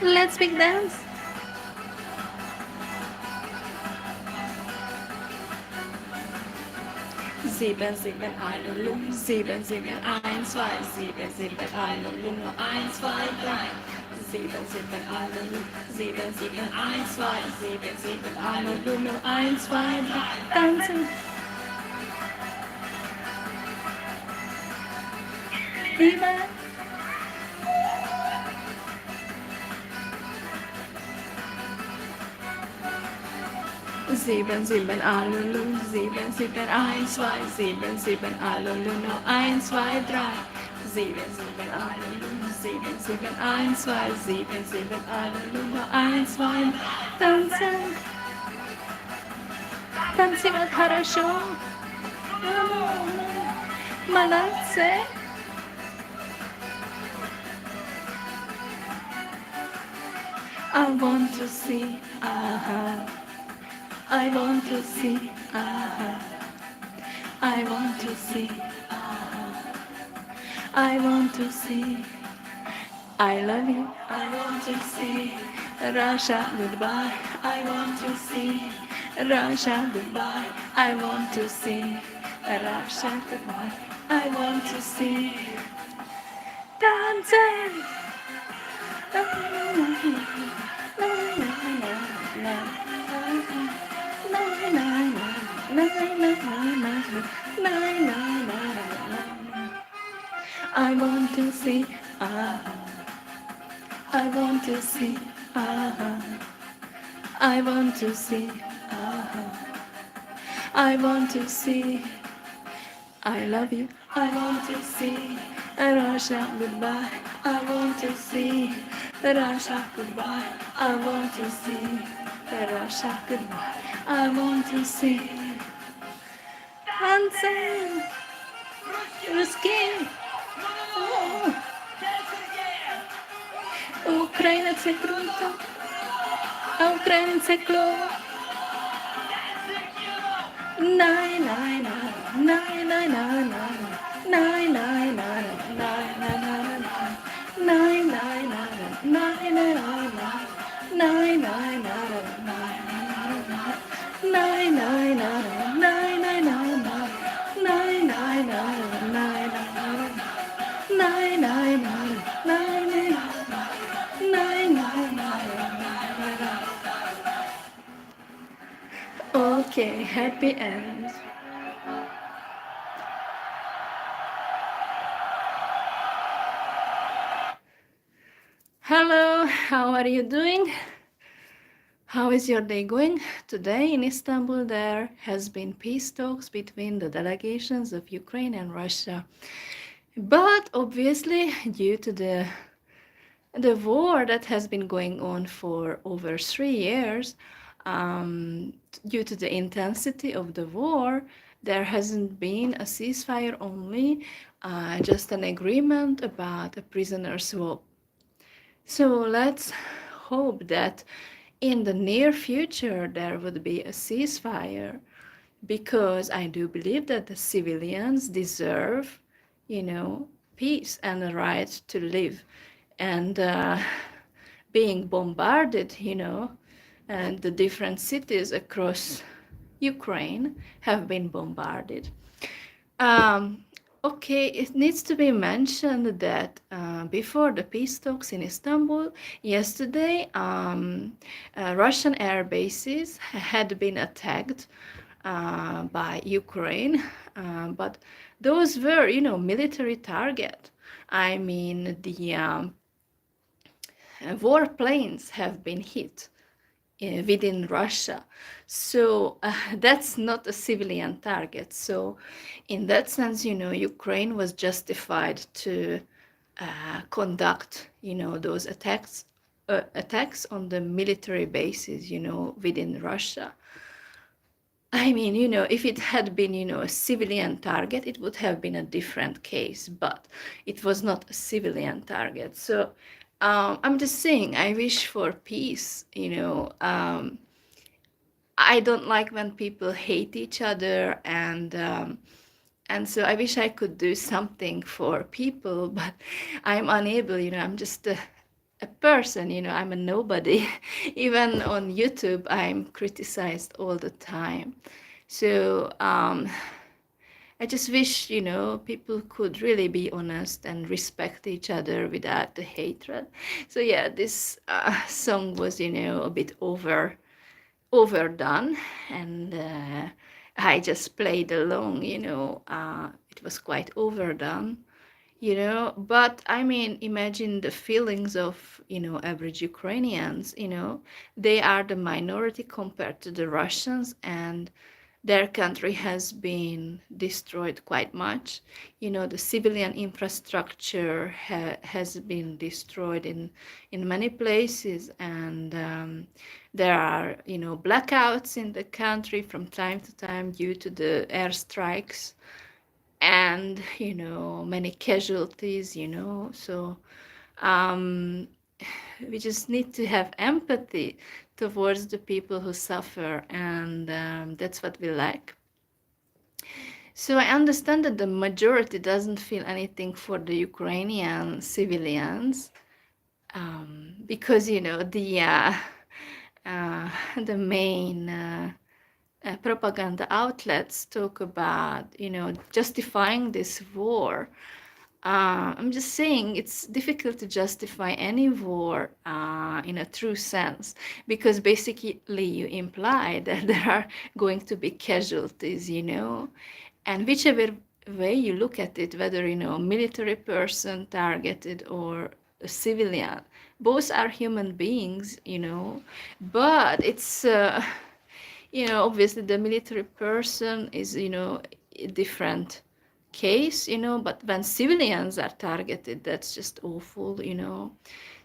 Let's big dance. Sieben, sieben, eine Lum, sieben, sieben, eins, zwei, sieben, sieben, eine Lum, eins, zwei, drei. Sieben, sieben, eine Lum, sieben, sieben, eins, zwei, sieben, sieben, eine Lum, eins, zwei, drei. Tanzen, sieben. Sieben, sieben, Alulu, sieben, sieben, eins, zwei, sieben, sieben, Alulu, eins, zwei, drei. Sieben, sieben, Alulu, sieben, sieben, eins, zwei, sieben, sieben, Alulu, eins, zwei, tanzen, танцевать хорошо, молодцы. I want to see, I want to see, I want to see, I want to see. I love you. I want to see Russia goodbye. I want to see Russia goodbye. I want to see Russia goodbye. I want to see dancing. I want to see. I want to see, I want to see, I want to see, I love you. I want to see Russia goodbye. I want to see Russia goodbye. I want to see Russia goodbye. I want to see dancing, Ruski. Ukrajina je kruta, a Ukrajince klova. Naj, naj, naj, naj, naj, naj, naj, naj, naj, naj, naj, naj, Okay, happy end. Hello, how are you doing? How is your day going? Today in Istanbul there has been peace talks between the delegations of Ukraine and Russia. But obviously due to the war that has been going on for over 3 years, due to the intensity of the war, there hasn't been a ceasefire only, just an agreement about a prisoner swap. So let's hope that in the near future there would be a ceasefire, because I do believe that the civilians deserve, peace and the right to live. And being bombarded, and the different cities across Ukraine have been bombarded. Okay, it needs to be mentioned that before the peace talks in Istanbul, yesterday, Russian air bases had been attacked by Ukraine, but those were, military target. I mean, the warplanes have been hit within Russia. So that's not a civilian target. So in that sense, Ukraine was justified to conduct, those attacks on the military bases, within Russia. I mean, if it had been, a civilian target, it would have been a different case, but it was not a civilian target. So I'm just saying, I wish for peace, I don't like when people hate each other, and so I wish I could do something for people, but I'm unable, I'm just a person, I'm a nobody. Even on YouTube, I'm criticized all the time. So I just wish, people could really be honest and respect each other without the hatred. So yeah, this song was, a bit overdone, and I just played along, it was quite overdone, but I mean, imagine the feelings of, average Ukrainians, they are the minority compared to the Russians, and their country has been destroyed quite much. The civilian infrastructure has been destroyed in many places, and there are, blackouts in the country from time to time due to the airstrikes, and many casualties. So um, we just need to have empathy towards the people who suffer, and that's what we lack. So I understand that the majority doesn't feel anything for the Ukrainian civilians, because the main propaganda outlets talk about justifying this war. I'm just saying it's difficult to justify any war in a true sense, because basically you imply that there are going to be casualties, and whichever way you look at it, whether, a military person targeted or a civilian, both are human beings, but it's, obviously the military person is, a different case, but when civilians are targeted, that's just awful,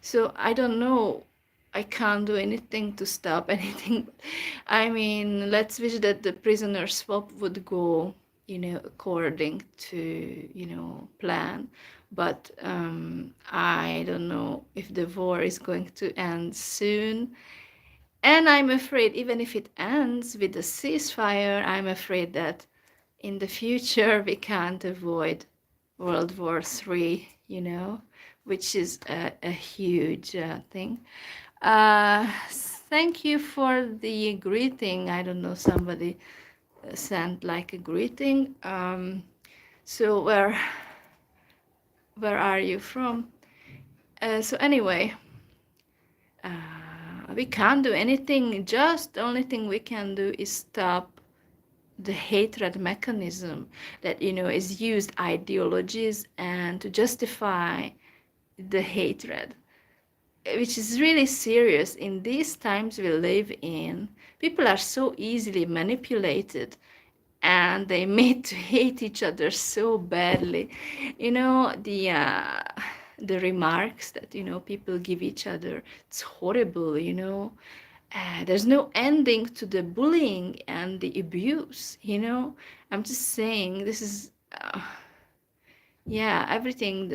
So I don't know. I can't do anything to stop anything. I mean, let's wish that the prisoner swap would go, according to, plan. But I don't know if the war is going to end soon. And I'm afraid, even if it ends with a ceasefire, I'm afraid that in the future we can't avoid World War III, which is a huge thing. Thank you for the greeting. I don't know, somebody sent like a greeting. So where are you from? So anyway, we can't do anything. Just the only thing we can do is stop the hatred mechanism that is used ideologies and to justify the hatred, which is really serious in these times we live in. People are so easily manipulated, and they made to hate each other so badly. The remarks that people give each other, it's horrible. There's no ending to the bullying and the abuse. I'm just saying, this is everything.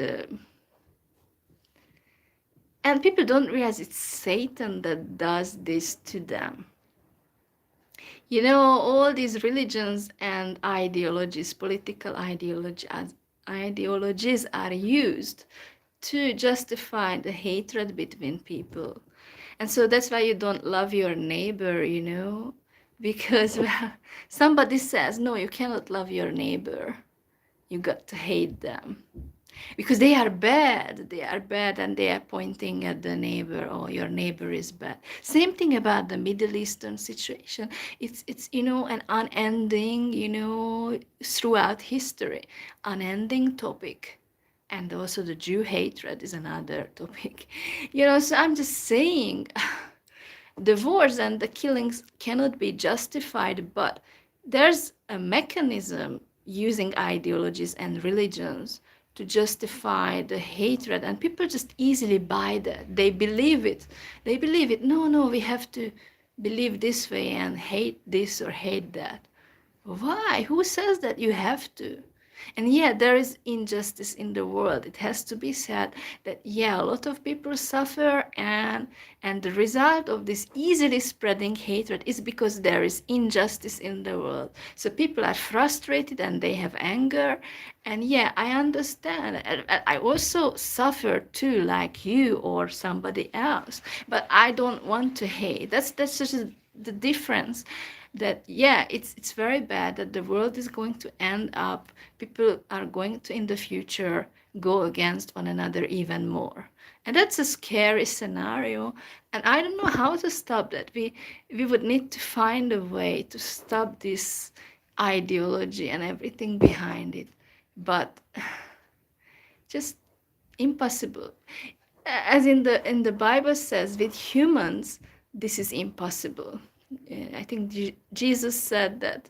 And people don't realize it's Satan that does this to them. All these religions and ideologies, political ideologies are used to justify the hatred between people. And so that's why you don't love your neighbor, because somebody says, no, you cannot love your neighbor. You got to hate them. Because they are bad, and they are pointing at the neighbor. Oh, your neighbor is bad. Same thing about the Middle Eastern situation. It's an unending, throughout history, unending topic. And also the Jew hatred is another topic. So I'm just saying, the wars and the killings cannot be justified, but there's a mechanism using ideologies and religions to justify the hatred, and people just easily buy that. They believe it. No, we have to believe this way and hate this or hate that. Why? Who says that you have to? And yeah, there is injustice in the world. It has to be said that yeah, a lot of people suffer, and the result of this easily spreading hatred is because there is injustice in the world. So people are frustrated and they have anger. And yeah, I understand. And I also suffer too, like you or somebody else. But I don't want to hate. That's just the difference, that yeah, it's very bad that the world is going to end up, people are going to in the future go against one another even more, and that's a scary scenario. And I don't know how to stop that. We would need to find a way to stop this ideology and everything behind it, but just impossible. As in the Bible says, with humans this is impossible. I think Jesus said that,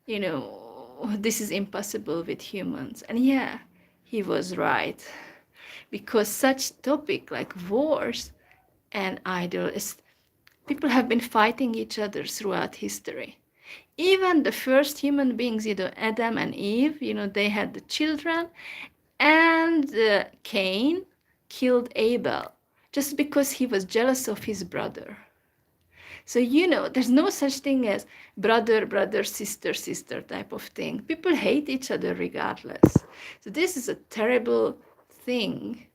you know, this is impossible with humans. And yeah, he was right, because such topic like wars and idols, people have been fighting each other throughout history. Even the first human beings, you know, Adam and Eve, you know, they had the children, and Cain killed Abel just because he was jealous of his brother. So, you know, there's no such thing as brother, brother, sister, sister type of thing. People hate each other regardless. So this is a terrible thing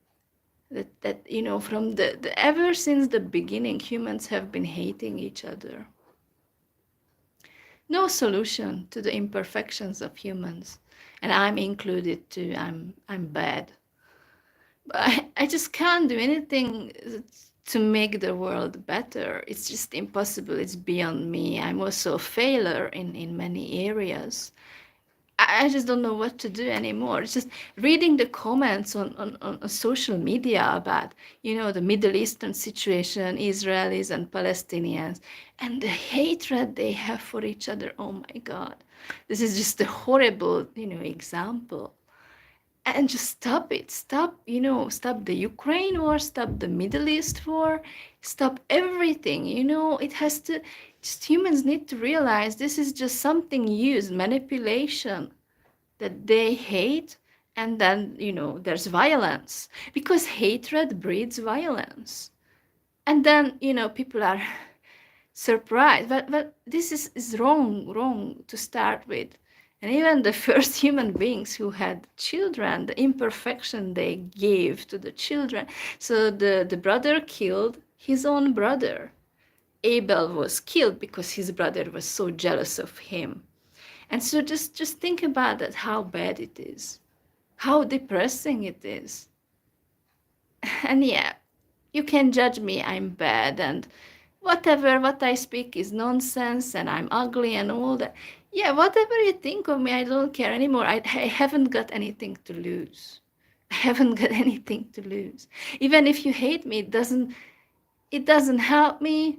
that you know, from the ever since the beginning, humans have been hating each other. No solution to the imperfections of humans. And I'm included too. I'm bad. But I just can't do anything to make the world better. It's just impossible. It's beyond me. I'm also a failure in many areas. I just don't know what to do anymore. It's just reading the comments on social media about, you know, the Middle Eastern situation, Israelis and Palestinians, and the hatred they have for each other. Oh my God. This is just a horrible, you know, example. And just stop it. Stop, you know, stop the Ukraine war, stop the Middle East war, stop everything. You know, it has to, just humans need to realize this is just something used, manipulation, that they hate. And then, you know, there's violence, because hatred breeds violence. And then, you know, people are surprised. But this is wrong to start with. And even the first human beings who had children, the imperfection they gave to the children. So the brother killed his own brother. Abel was killed because his brother was so jealous of him. And so just think about that, how bad it is, how depressing it is. And yeah, you can judge me, I'm bad, and whatever, what I speak is nonsense, and I'm ugly and all that. Yeah, whatever you think of me, I don't care anymore. I haven't got anything to lose. I haven't got anything to lose. Even if you hate me, it doesn't help me,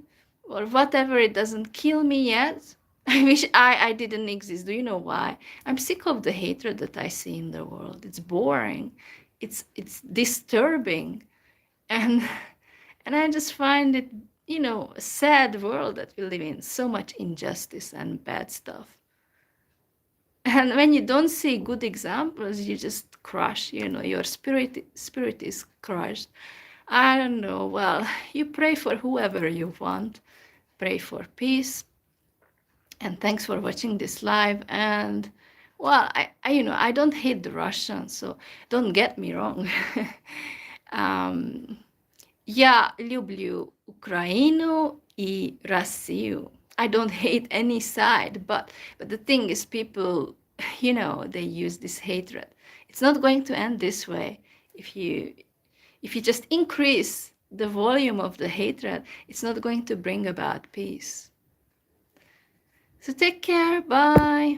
or whatever, it doesn't kill me yet. I wish I didn't exist. Do you know why? I'm sick of the hatred that I see in the world. It's boring. It's disturbing. And and I just find it, you know, a sad world that we live in. So much injustice and bad stuff. And when you don't see good examples, you just crush, you know, your spirit is crushed. I don't know. Well, you pray for whoever you want. Pray for peace. And thanks for watching this live. And well, I you know, I don't hate the Russians, so don't get me wrong. Я люблю Украину и Россию. I don't hate any side, but the thing is, people, you know, they use this hatred. It's not going to end this way. If you just increase the volume of the hatred, it's not going to bring about peace. So take care. Bye.